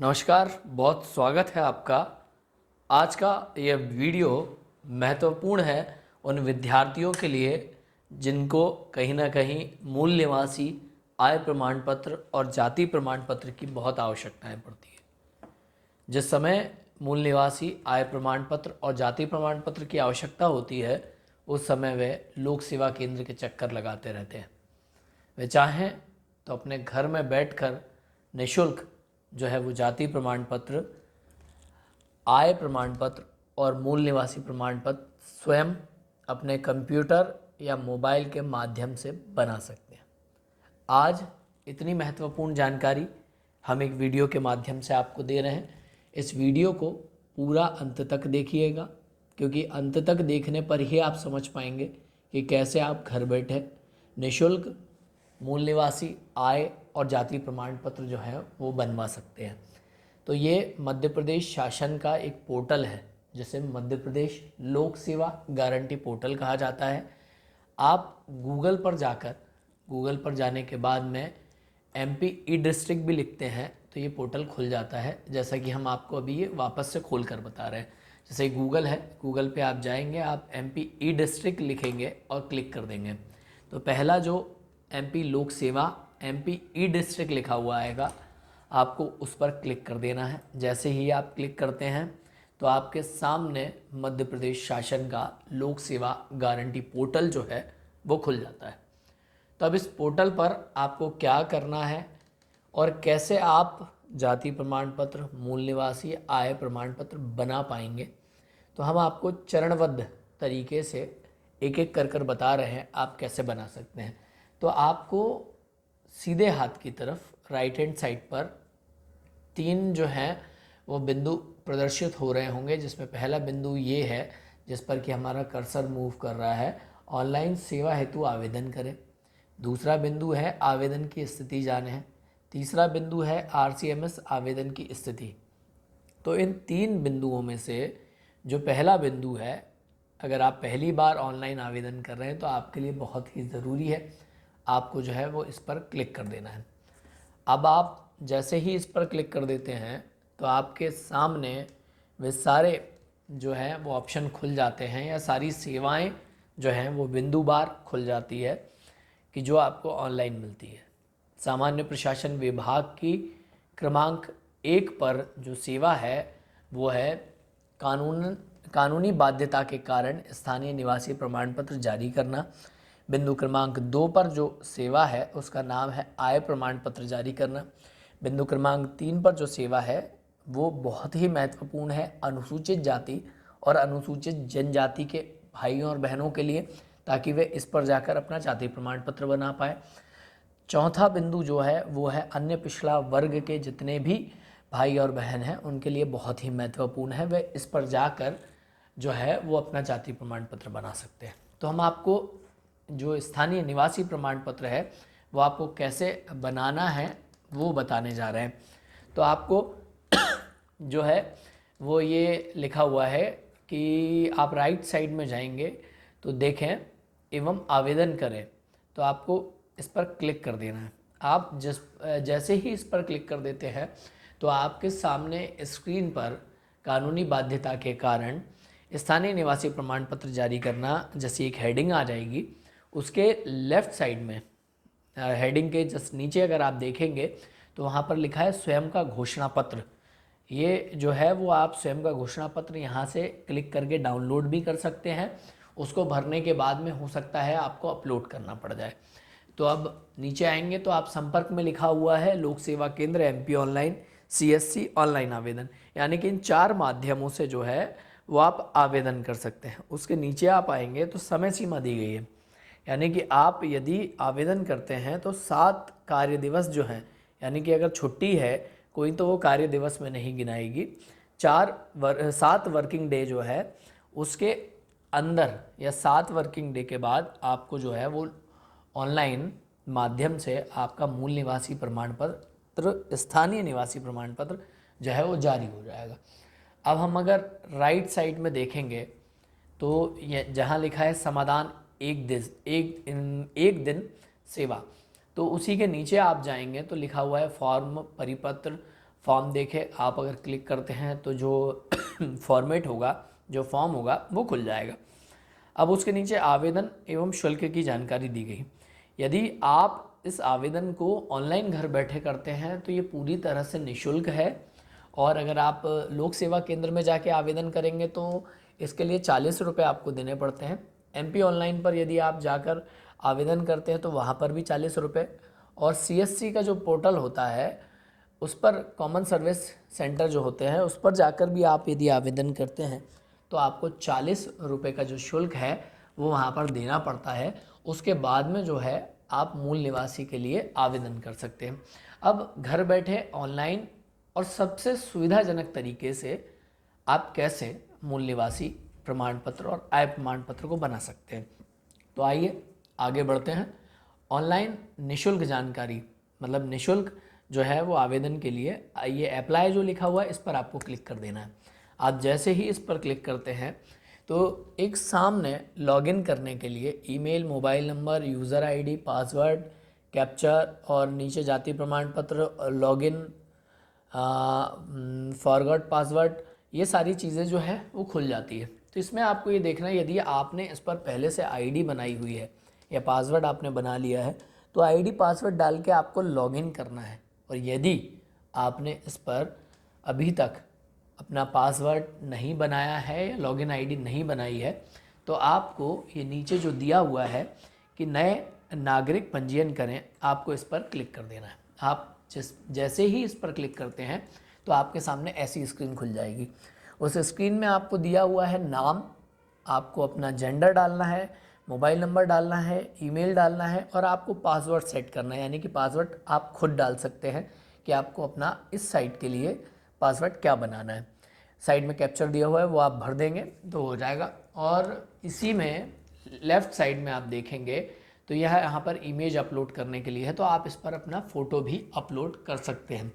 नमस्कार, बहुत स्वागत है आपका। आज का यह वीडियो महत्वपूर्ण है उन विद्यार्थियों के लिए जिनको कहीं ना कहीं मूल निवासी आय प्रमाण पत्र और जाति प्रमाण पत्र की बहुत आवश्यकताएं पड़ती है। जिस समय मूल निवासी आय प्रमाण पत्र और जाति प्रमाण पत्र की आवश्यकता होती है, उस समय वे लोक सेवा केंद्र के चक्कर लगाते रहते हैं। वे चाहें तो अपने घर में बैठकर निःशुल्क जो है वो जाति प्रमाण पत्र, आय प्रमाण पत्र और मूल निवासी प्रमाण पत्र स्वयं अपने कंप्यूटर या मोबाइल के माध्यम से बना सकते हैं। आज इतनी महत्वपूर्ण जानकारी हम एक वीडियो के माध्यम से आपको दे रहे हैं। इस वीडियो को पूरा अंत तक देखिएगा, क्योंकि अंत तक देखने पर ही आप समझ पाएंगे कि कैसे आप घर बैठे निःशुल्क मूल निवासी आय और जाति प्रमाण पत्र जो है वो बनवा सकते हैं। तो ये मध्य प्रदेश शासन का एक पोर्टल है जिसे मध्य प्रदेश लोक सेवा गारंटी पोर्टल कहा जाता है। आप गूगल पर जाने के बाद में MP ई डिस्ट्रिक्ट भी लिखते हैं तो ये पोर्टल खुल जाता है, जैसा कि हम आपको अभी ये वापस से खोल कर बता रहे हैं। जैसे गूगल है, गूगल पे आप जाएंगे, आप MP ई डिस्ट्रिक्ट लिखेंगे और क्लिक कर देंगे तो पहला जो MP लोक सेवा MP ई डिस्ट्रिक्ट लिखा हुआ आएगा, आपको उस पर क्लिक कर देना है। जैसे ही आप क्लिक करते हैं तो आपके सामने मध्य प्रदेश शासन का लोक सेवा गारंटी पोर्टल जो है वो खुल जाता है। तो अब इस पोर्टल पर आपको क्या करना है और कैसे आप जाति प्रमाण पत्र, मूल निवासी आय प्रमाण पत्र बना पाएंगे, तो हम आपको चरणबद्ध तरीके से एक एक कर बता रहे हैं आप कैसे बना सकते हैं। तो आपको सीधे हाथ की तरफ राइट हैंड साइड पर 3 जो हैं वो बिंदु प्रदर्शित हो रहे होंगे, जिसमें पहला बिंदु ये है जिस पर कि हमारा कर्सर मूव कर रहा है, ऑनलाइन सेवा हेतु आवेदन करें। दूसरा बिंदु है आवेदन की स्थिति जानें। तीसरा बिंदु है RCMS आवेदन की स्थिति। तो इन 3 बिंदुओं में से जो पहला बिंदु है, अगर आप पहली बार ऑनलाइन आवेदन कर रहे हैं तो आपके लिए बहुत ही ज़रूरी है, आपको जो है वो इस पर क्लिक कर देना है। अब आप जैसे ही इस पर क्लिक कर देते हैं तो आपके सामने वे सारे जो हैं वो ऑप्शन खुल जाते हैं, या सारी सेवाएं जो हैं वो बिंदुवार खुल जाती है कि जो आपको ऑनलाइन मिलती है। सामान्य प्रशासन विभाग की क्रमांक 1 पर जो सेवा है वो है कानूनी बाध्यता के कारण स्थानीय निवासी प्रमाण पत्र जारी करना। बिंदु क्रमांक 2 पर जो सेवा है उसका नाम है आय प्रमाण पत्र जारी करना। बिंदु क्रमांक 3 पर जो सेवा है वो बहुत ही महत्वपूर्ण है अनुसूचित जाति और अनुसूचित जनजाति के भाइयों और बहनों के लिए, ताकि वे इस पर जाकर अपना जाति प्रमाण पत्र बना पाए। चौथा बिंदु जो है वो है अन्य पिछड़ा वर्ग के जितने भी भाई और बहन हैं उनके लिए बहुत ही महत्वपूर्ण है, वे इस पर जाकर जो है वो अपना जाति प्रमाण पत्र बना सकते हैं। तो हम आपको जो स्थानीय निवासी प्रमाण पत्र है वो आपको कैसे बनाना है वो बताने जा रहे हैं। तो आपको जो है वो ये लिखा हुआ है कि आप राइट साइड में जाएंगे तो देखें एवं आवेदन करें, तो आपको इस पर क्लिक कर देना है। आप जैसे ही इस पर क्लिक कर देते हैं तो आपके सामने स्क्रीन पर कानूनी बाध्यता के कारण स्थानीय निवासी प्रमाण पत्र जारी करना जैसी एक हेडिंग आ जाएगी। उसके लेफ़्ट साइड में हेडिंग के जस्ट नीचे अगर आप देखेंगे तो वहाँ पर लिखा है स्वयं का घोषणा पत्र। ये जो है वो आप स्वयं का घोषणा पत्र यहाँ से क्लिक करके डाउनलोड भी कर सकते हैं। उसको भरने के बाद में हो सकता है आपको अपलोड करना पड़ जाए। तो अब नीचे आएंगे तो आप संपर्क में लिखा हुआ है लोक सेवा केंद्र MP ऑनलाइन CSC ऑनलाइन आवेदन, यानी कि इन 4 माध्यमों से जो है वो आप आवेदन कर सकते हैं। उसके नीचे आप आएंगे तो समय सीमा दी गई है, यानी कि आप यदि आवेदन करते हैं तो 7 कार्य दिवस जो हैं, यानी कि अगर छुट्टी है कोई तो वो कार्य दिवस में नहीं गिनाएगी। 7 वर्किंग डे जो है उसके अंदर या 7 वर्किंग डे के बाद आपको जो है वो ऑनलाइन माध्यम से आपका मूल निवासी प्रमाण पत्र, स्थानीय निवासी प्रमाण पत्र जो है वो जारी हो जाएगा। अब हम अगर राइट साइड में देखेंगे तो ये जहाँ लिखा है समाधान एक दिन सेवा, तो उसी के नीचे आप जाएंगे तो लिखा हुआ है फॉर्म परिपत्र फॉर्म देखें आप अगर क्लिक करते हैं तो जो फॉर्मेट होगा, जो फॉर्म होगा वो खुल जाएगा। अब उसके नीचे आवेदन एवं शुल्क की जानकारी दी गई। यदि आप इस आवेदन को ऑनलाइन घर बैठे करते हैं तो ये पूरी तरह से निःशुल्क है, और अगर आप लोक सेवा केंद्र में जाके आवेदन करेंगे तो इसके लिए 40 रुपये आपको देने पड़ते हैं। MP ऑनलाइन पर यदि आप जाकर आवेदन करते हैं तो वहाँ पर भी 40 रुपये, और CSC का जो पोर्टल होता है उस पर कॉमन सर्विस सेंटर जो होते हैं उस पर जाकर भी आप यदि आवेदन करते हैं तो आपको 40 रुपये का जो शुल्क है वो वहाँ पर देना पड़ता है। उसके बाद में जो है आप मूल निवासी के लिए आवेदन कर सकते हैं। अब घर बैठे ऑनलाइन और सबसे सुविधाजनक तरीके से आप कैसे मूल निवासी प्रमाण पत्र और आय प्रमाण पत्र को बना सकते हैं, तो आइए आगे बढ़ते हैं। ऑनलाइन निःशुल्क जानकारी, मतलब निःशुल्क जो है वो आवेदन के लिए ये अप्लाई जो लिखा हुआ है इस पर आपको क्लिक कर देना है। आप जैसे ही इस पर क्लिक करते हैं तो एक सामने लॉगिन करने के लिए email, mobile number, user ID, password, capture और नीचे जाति प्रमाण पत्र, लॉगिन, फॉरगॉट पासवर्ड, ये सारी चीज़ें जो है वो खुल जाती है। तो इसमें आपको ये देखना है यदि आपने इस पर पहले से आईडी बनाई हुई है या पासवर्ड आपने बना लिया है तो आईडी पासवर्ड डाल के आपको लॉगिन करना है। और यदि आपने इस पर अभी तक अपना पासवर्ड नहीं बनाया है या लॉगिन आईडी नहीं बनाई है तो आपको ये नीचे जो दिया हुआ है कि नए नागरिक पंजीयन करें, आपको इस पर क्लिक कर देना है। आप जैसे ही इस पर क्लिक करते हैं तो आपके सामने ऐसी स्क्रीन खुल जाएगी। उस स्क्रीन में आपको दिया हुआ है नाम, आपको अपना जेंडर डालना है, मोबाइल नंबर डालना है, ईमेल डालना है और आपको पासवर्ड सेट करना है। यानी कि पासवर्ड आप खुद डाल सकते हैं कि आपको अपना इस साइट के लिए पासवर्ड क्या बनाना है। साइड में कैप्चर दिया हुआ है वो आप भर देंगे तो हो जाएगा। और इसी में लेफ़्ट साइड में आप देखेंगे तो यह यहाँ पर इमेज अपलोड करने के लिए है, तो आप इस पर अपना फ़ोटो भी अपलोड कर सकते हैं।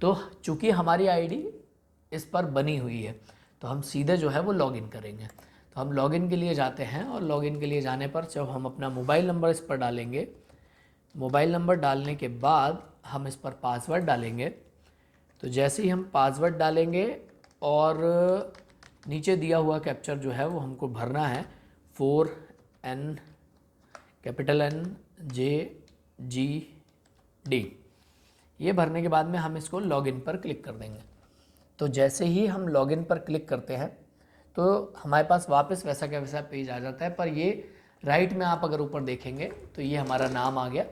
तो चूँकि हमारी आईडी इस पर बनी हुई है तो हम सीधे जो है वो लॉगिन करेंगे। तो हम लॉगिन के लिए जाते हैं और लॉगिन के लिए जाने पर जब हम अपना मोबाइल नंबर इस पर डालेंगे, मोबाइल नंबर डालने के बाद हम इस पर पासवर्ड डालेंगे। तो जैसे ही हम पासवर्ड डालेंगे और नीचे दिया हुआ कैप्चर जो है वो हमको भरना है, 4N कैपिटल NJGD। ये भरने के बाद में हम इसको लॉगिन पर क्लिक कर देंगे। तो जैसे ही हम लॉगिन पर क्लिक करते हैं तो हमारे पास वापस वैसा का वैसा पेज आ जाता है, पर ये राइट में आप अगर ऊपर देखेंगे तो ये हमारा नाम आ गया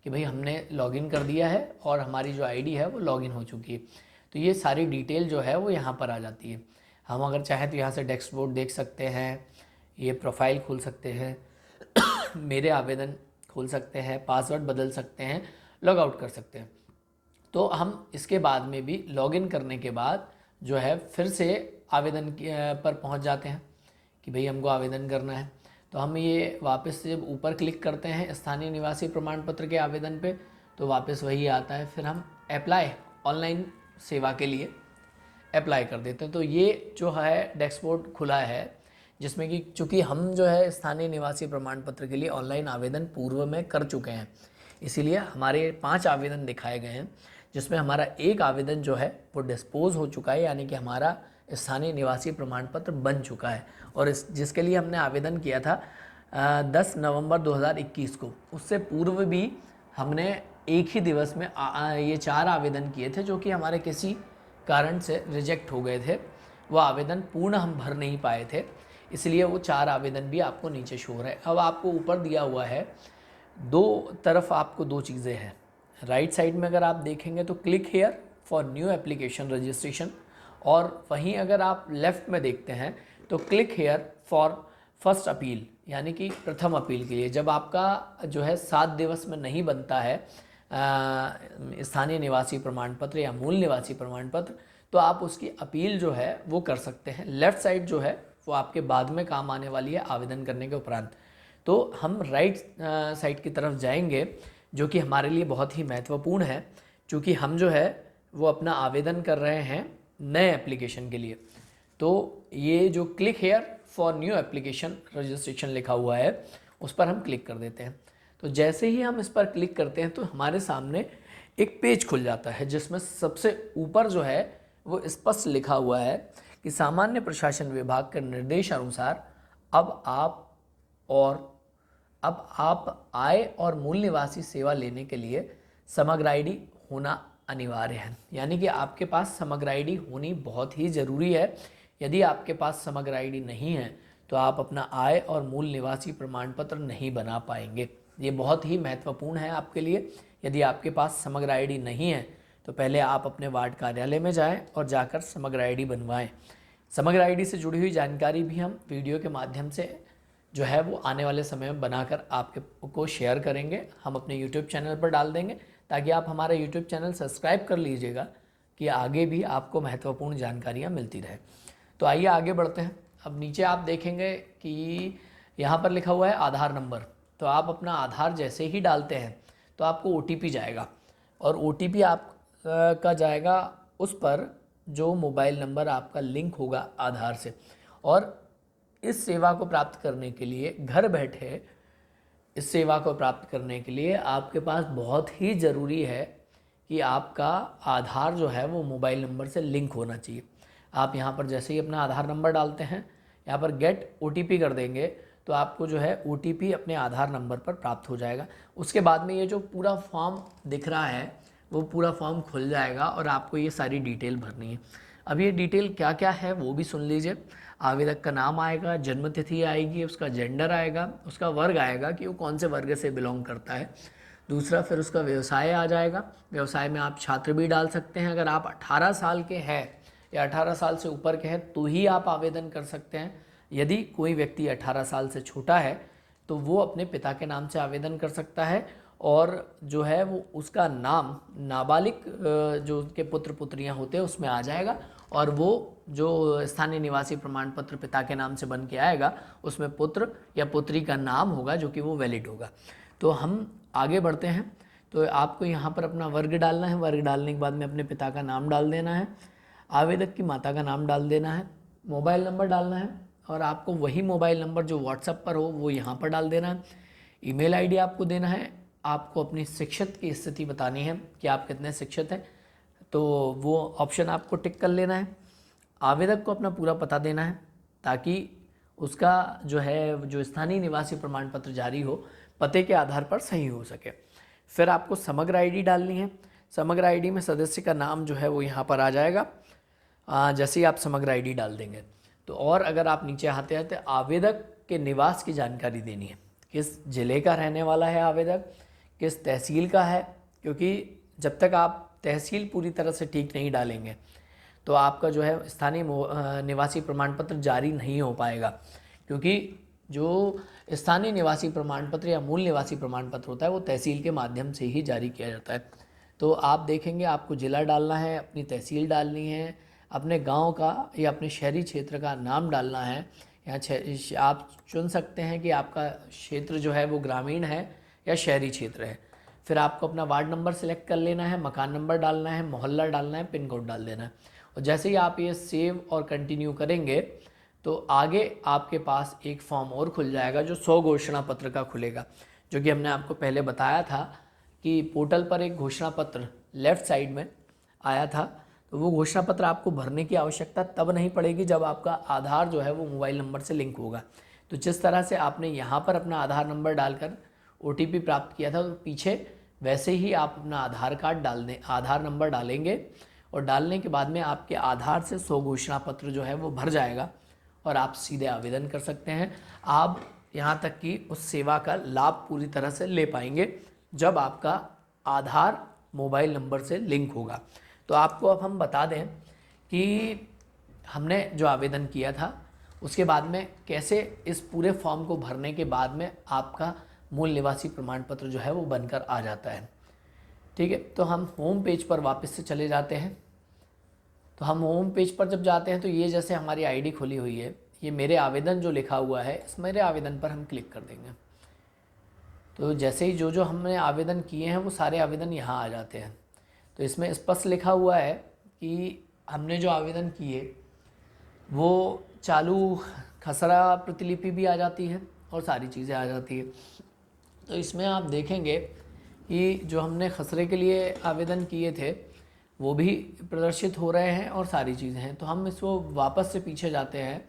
कि भाई हमने लॉगिन कर दिया है और हमारी जो आईडी है वो लॉगिन हो चुकी है। तो ये सारी डिटेल जो है वो यहाँ पर आ जाती है। हम अगर चाहें तो यहाँ से डैशबोर्ड देख सकते हैं, ये प्रोफाइल खोल सकते हैं, मेरे आवेदन खोल सकते हैं, पासवर्ड बदल सकते हैं, लॉग आउट कर सकते हैं। तो हम इसके बाद में भी लॉगिन करने के बाद जो है फिर से आवेदन पर पहुंच जाते हैं कि भाई हमको आवेदन करना है। तो हम ये वापस से जब ऊपर क्लिक करते हैं स्थानीय निवासी प्रमाण पत्र के आवेदन पे तो वापस वही आता है। फिर हम अप्लाई ऑनलाइन सेवा के लिए अप्लाई कर देते हैं। तो ये जो है डैशबोर्ड खुला है जिसमें कि चूँकि हम जो है स्थानीय निवासी प्रमाण पत्र के लिए ऑनलाइन आवेदन पूर्व में कर चुके हैं, इसीलिए हमारे 5 आवेदन दिखाए गए हैं जिसमें हमारा एक आवेदन जो है वो डिस्पोज हो चुका है, यानी कि हमारा स्थानीय निवासी प्रमाण पत्र बन चुका है। और जिसके लिए हमने आवेदन किया था 10 नवंबर 2021 को, उससे पूर्व भी हमने एक ही दिवस में ये 4 आवेदन किए थे जो कि हमारे किसी कारण से रिजेक्ट हो गए थे। वो आवेदन पूर्ण हम भर नहीं पाए थे, इसलिए वो 4 आवेदन भी आपको नीचे शो हो रहा है। अब आपको ऊपर दिया हुआ है, दो तरफ आपको 2 चीज़ें हैं। राइट साइड में अगर आप देखेंगे तो click here for new application registration, और वहीं अगर आप लेफ़्ट में देखते हैं तो click here for first appeal, यानी कि प्रथम अपील के लिए। जब आपका जो है 7 दिवस में नहीं बनता है स्थानीय निवासी प्रमाण पत्र या मूल निवासी प्रमाण पत्र, तो आप उसकी अपील जो है वो कर सकते हैं। लेफ़्ट साइड जो है वो आपके बाद में काम आने वाली है आवेदन करने के उपरांत। तो हम राइट साइड की तरफ जाएंगे जो कि हमारे लिए बहुत ही महत्वपूर्ण है, क्योंकि हम जो है वो अपना आवेदन कर रहे हैं नए एप्लीकेशन के लिए। तो ये जो click here for new application registration लिखा हुआ है उस पर हम क्लिक कर देते हैं। तो जैसे ही हम इस पर क्लिक करते हैं तो हमारे सामने एक पेज खुल जाता है जिसमें सबसे ऊपर जो है वो स्पष्ट लिखा हुआ है कि सामान्य प्रशासन विभाग के निर्देश अनुसार और अब आप आय और मूल निवासी सेवा लेने के लिए समग्र आईडी होना अनिवार्य है। यानी कि आपके पास समग्र आईडी होनी बहुत ही ज़रूरी है। यदि आपके पास समग्र आईडी नहीं है तो आप अपना आय और मूल निवासी प्रमाण पत्र नहीं बना पाएंगे। ये बहुत ही महत्वपूर्ण है आपके लिए। यदि आपके पास समग्र आईडी नहीं है तो पहले आप अपने वार्ड कार्यालय में जाएं और जाकर समग्र आईडी बनवाएं। समग्र आईडी से जुड़ी हुई जानकारी भी हम वीडियो के माध्यम से जो है वो आने वाले समय में बनाकर आपके को शेयर करेंगे, हम अपने यूट्यूब चैनल पर डाल देंगे, ताकि आप हमारा यूट्यूब चैनल सब्सक्राइब कर लीजिएगा कि आगे भी आपको महत्वपूर्ण जानकारियाँ मिलती रहे। तो आइए आगे बढ़ते हैं। अब नीचे आप देखेंगे कि यहाँ पर लिखा हुआ है आधार नंबर। तो आप अपना आधार जैसे ही डालते हैं तो आपको OTP जाएगा, और OTP आप का जाएगा उस पर जो मोबाइल नंबर आपका लिंक होगा आधार से। और इस सेवा को प्राप्त करने के लिए घर बैठे इस सेवा को प्राप्त करने के लिए आपके पास बहुत ही ज़रूरी है कि आपका आधार जो है वो मोबाइल नंबर से लिंक होना चाहिए। आप यहाँ पर जैसे ही अपना आधार नंबर डालते हैं, यहाँ पर गेट OTP कर देंगे तो आपको जो है OTP अपने आधार नंबर पर प्राप्त हो जाएगा। उसके बाद में ये जो पूरा फॉर्म दिख रहा है वो पूरा फॉर्म खुल जाएगा और आपको ये सारी डिटेल भरनी है। अब ये डिटेल क्या क्या है वो भी सुन लीजिए। आवेदक का नाम आएगा, जन्म तिथि आएगी, उसका जेंडर आएगा, उसका वर्ग आएगा कि वो कौन से वर्ग से बिलोंग करता है। दूसरा फिर उसका व्यवसाय आ जाएगा। व्यवसाय में आप छात्र भी डाल सकते हैं। अगर आप 18 साल के हैं या 18 साल से ऊपर के हैं तो ही आप आवेदन कर सकते हैं। यदि कोई व्यक्ति 18 साल से छोटा है तो वो अपने पिता के नाम से आवेदन कर सकता है, और जो है वो उसका नाम नाबालिग जो उसके पुत्र पुत्रियां होते हैं उसमें आ जाएगा, और वो जो स्थानीय निवासी प्रमाण पत्र पिता के नाम से बन के आएगा उसमें पुत्र या पुत्री का नाम होगा जो कि वो वैलिड होगा। तो हम आगे बढ़ते हैं। तो आपको यहाँ पर अपना वर्ग डालना है। वर्ग डालने के बाद में अपने पिता का नाम डाल देना है, आवेदक की माता का नाम डाल देना है, मोबाइल नंबर डालना है, और आपको वही मोबाइल नंबर जो व्हाट्सएप पर हो वो यहाँ पर डाल देना है। ईमेल आईडी आपको देना है। आपको अपनी शिक्षित की स्थिति बतानी है कि आप कितने शिक्षित हैं, तो वो ऑप्शन आपको टिक कर लेना है। आवेदक को अपना पूरा पता देना है ताकि उसका जो है जो स्थानीय निवासी प्रमाण पत्र जारी हो पते के आधार पर सही हो सके। फिर आपको समग्र आईडी डालनी है। समग्र आईडी में सदस्य का नाम जो है वो यहाँ पर आ जाएगा जैसे ही आप समग्र आईडी डाल देंगे तो। और अगर आप नीचे आते हैं तो आवेदक के निवास की जानकारी देनी है। किस जिले का रहने वाला है आवेदक, किस तहसील का है, क्योंकि जब तक आप तहसील पूरी तरह से ठीक नहीं डालेंगे तो आपका जो है स्थानीय निवासी प्रमाण पत्र जारी नहीं हो पाएगा। क्योंकि जो स्थानीय निवासी प्रमाण पत्र या मूल निवासी प्रमाण पत्र होता है वो तहसील के माध्यम से ही जारी किया जाता है। तो आप देखेंगे आपको ज़िला डालना है, अपनी तहसील डालनी है, अपने गांव का या अपने शहरी क्षेत्र का नाम डालना है। यहाँ आप चुन सकते हैं कि आपका क्षेत्र जो है वो ग्रामीण है या शहरी क्षेत्र है। फिर आपको अपना वार्ड नंबर सेलेक्ट कर लेना है, मकान नंबर डालना है, मोहल्ला डालना है, पिन कोड डाल देना है। और जैसे ही आप ये सेव और कंटिन्यू करेंगे तो आगे आपके पास एक फॉर्म और खुल जाएगा जो 100 घोषणा पत्र का खुलेगा, जो कि हमने आपको पहले बताया था कि पोर्टल पर एक घोषणा पत्र लेफ़्ट साइड में आया था। तो वो घोषणा पत्र आपको भरने की आवश्यकता तब नहीं पड़ेगी जब आपका आधार जो है वो मोबाइल नंबर से लिंक होगा। तो जिस तरह से आपने यहाँ पर अपना आधार नंबर डालकर OTP प्राप्त किया था तो पीछे वैसे ही आप अपना आधार कार्ड डाल दें, आधार नंबर डालेंगे, और डालने के बाद में आपके आधार से 100 घोषणा पत्र जो है वो भर जाएगा और आप सीधे आवेदन कर सकते हैं। आप यहाँ तक कि उस सेवा का लाभ पूरी तरह से ले पाएंगे जब आपका आधार मोबाइल नंबर से लिंक होगा। तो आपको अब हम बता दें कि हमने जो आवेदन किया था उसके बाद में कैसे इस पूरे फॉर्म को भरने के बाद में आपका मूल निवासी प्रमाण पत्र जो है वो बनकर आ जाता है। ठीक है, तो हम होम पेज पर वापस से चले जाते हैं। तो हम होम पेज पर जब जाते हैं तो ये जैसे हमारी आईडी खुली हुई है, ये मेरे आवेदन जो लिखा हुआ है इस मेरे आवेदन पर हम क्लिक कर देंगे। तो जैसे ही जो हमने आवेदन किए हैं वो सारे आवेदन यहाँ आ जाते हैं। तो इसमें स्पष्ट लिखा हुआ है कि हमने जो आवेदन किए वो चालू खसरा प्रतिलिपि भी आ जाती है और सारी चीज़ें आ जाती है। तो इसमें आप देखेंगे कि जो हमने खसरे के लिए आवेदन किए थे वो भी प्रदर्शित हो रहे हैं और सारी चीज़ें हैं। तो हम इसको वापस से पीछे जाते हैं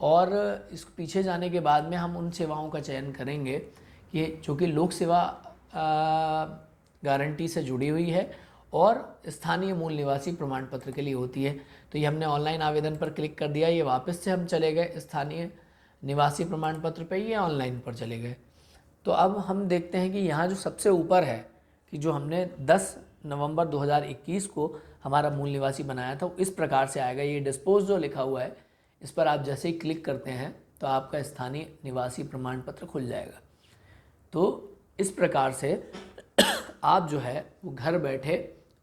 और इस पीछे जाने के बाद में हम उन सेवाओं का चयन करेंगे कि जो कि लोक सेवा गारंटी से जुड़ी हुई है और स्थानीय मूल निवासी प्रमाण पत्र के लिए होती है। तो ये हमने ऑनलाइन आवेदन पर क्लिक कर दिया, ये वापस से हम चले गए स्थानीय निवासी प्रमाण पत्र पे, ये ऑनलाइन पर चले गए। तो अब हम देखते हैं कि यहाँ जो सबसे ऊपर है कि जो हमने 10 नवंबर 2021 को हमारा मूल निवासी बनाया था, इस प्रकार से आएगा। ये डिस्पोज जो लिखा हुआ है, इस पर आप जैसे ही क्लिक करते हैं तो आपका स्थानीय निवासी प्रमाण पत्र खुल जाएगा। तो इस प्रकार से आप जो है वो घर बैठे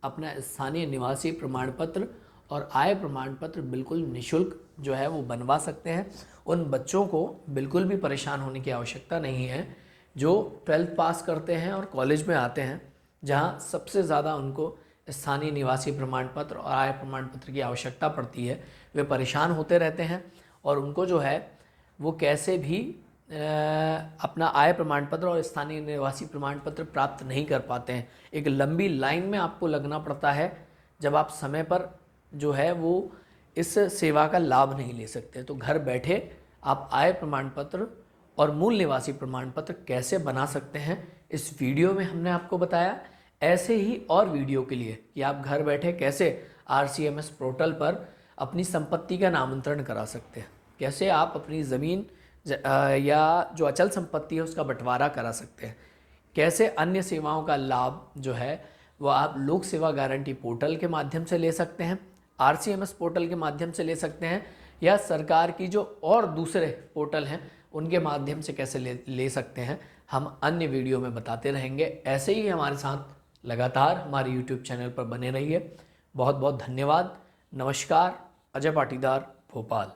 अपना स्थानीय निवासी प्रमाण पत्र और आय प्रमाण पत्र बिल्कुल निःशुल्क जो है वो बनवा सकते हैं। उन बच्चों को बिल्कुल भी परेशान होने की आवश्यकता नहीं है जो 12th पास करते हैं और कॉलेज में आते हैं, जहां सबसे ज़्यादा उनको स्थानीय निवासी प्रमाण पत्र और आय प्रमाण पत्र की आवश्यकता पड़ती है। वे परेशान होते रहते हैं और उनको जो है वो कैसे भी अपना आय प्रमाण पत्र और स्थानीय निवासी प्रमाण पत्र प्राप्त नहीं कर पाते हैं। एक लंबी लाइन में आपको लगना पड़ता है जब आप समय पर जो है वो इस सेवा का लाभ नहीं ले सकते। तो घर बैठे आप आय प्रमाण पत्र और मूल निवासी प्रमाण पत्र कैसे बना सकते हैं, इस वीडियो में हमने आपको बताया। ऐसे ही और वीडियो के लिए कि आप घर बैठे कैसे RCMS पोर्टल पर अपनी संपत्ति का नामांतरण करा सकते हैं, कैसे आप अपनी ज़मीन या जो अचल संपत्ति है उसका बंटवारा करा सकते हैं, कैसे अन्य सेवाओं का लाभ जो है वो आप लोक सेवा गारंटी पोर्टल के माध्यम से ले सकते हैं, RCMS पोर्टल के माध्यम से ले सकते हैं, या सरकार की जो और दूसरे पोर्टल हैं उनके माध्यम से कैसे ले सकते हैं, हम अन्य वीडियो में बताते रहेंगे। ऐसे ही हमारे साथ लगातार हमारे YouTube चैनल पर बने रहिए। बहुत बहुत धन्यवाद। नमस्कार। अजय पाटीदार, भोपाल।